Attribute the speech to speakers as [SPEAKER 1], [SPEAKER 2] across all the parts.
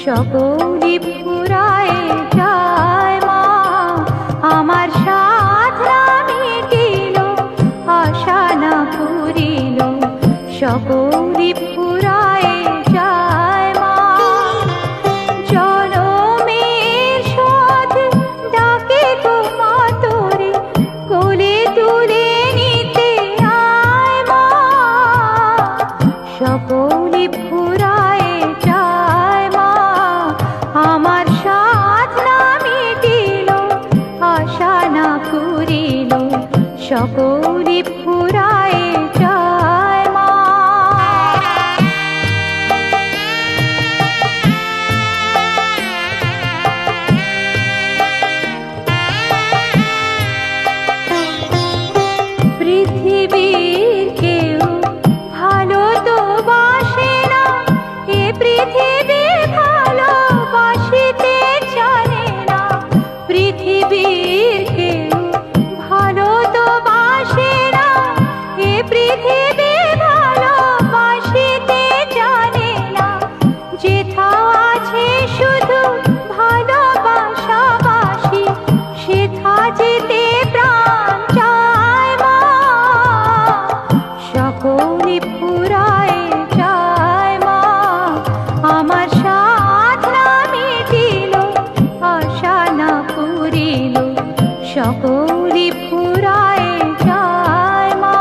[SPEAKER 1] সকলি ফুরায় যায় মা, আমার সাধ না মিটিল, আশা না পুরিল, সকলি ফুরায় যায় মা। জনমের শোধ ডাকে তোমা তোরে, কোলে তুলে নিতে আয় মা, সকলি ফুরায় যায় মা, আমার সাধ না মিটিল, আশা না পুরিল, সকলি ফুরায় যায় মা। পৃথিবীর কেউ ভালো তো বাসে না, এ পৃথিবী ভালোবাসিতে জানে না, পৃথিবীর কেউ ভালো তো বাসে না, এ পৃথিবী ভালোবাসিতে জানে না, যেথাও আছে শুধু ভালোবাসাবাসি, সেথা যেতে প্রাণ চায় মা, সকলি ফুরায় যায় মা, আমার সাধ না মিটিল, আশা না পুরিল, সকলি ফুরায় যায় মা।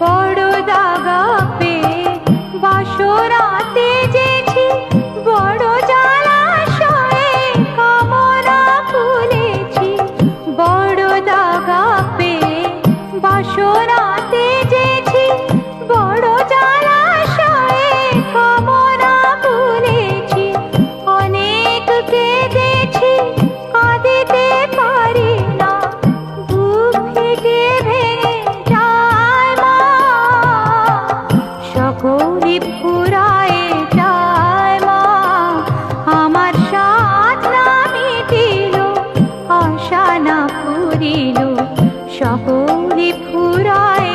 [SPEAKER 1] বড় দাগা পেয়ে বাসরাতে যেছি, বড় জলাশয়ে কামনা ফুলেছি, বড় দাগা পেয়ে বাসরাতে যেছি, বড় জলাশয়ে কামনা ফুলেছি, অনেক কেঁদেছি কাঁদিতে পারি না, বুক ফেটে ভেঙে যায় মা, সকলি ফুরায় যায় মা, আমার সাধ না মিটিল, আশা না পুরিল, সকলি ফুরায়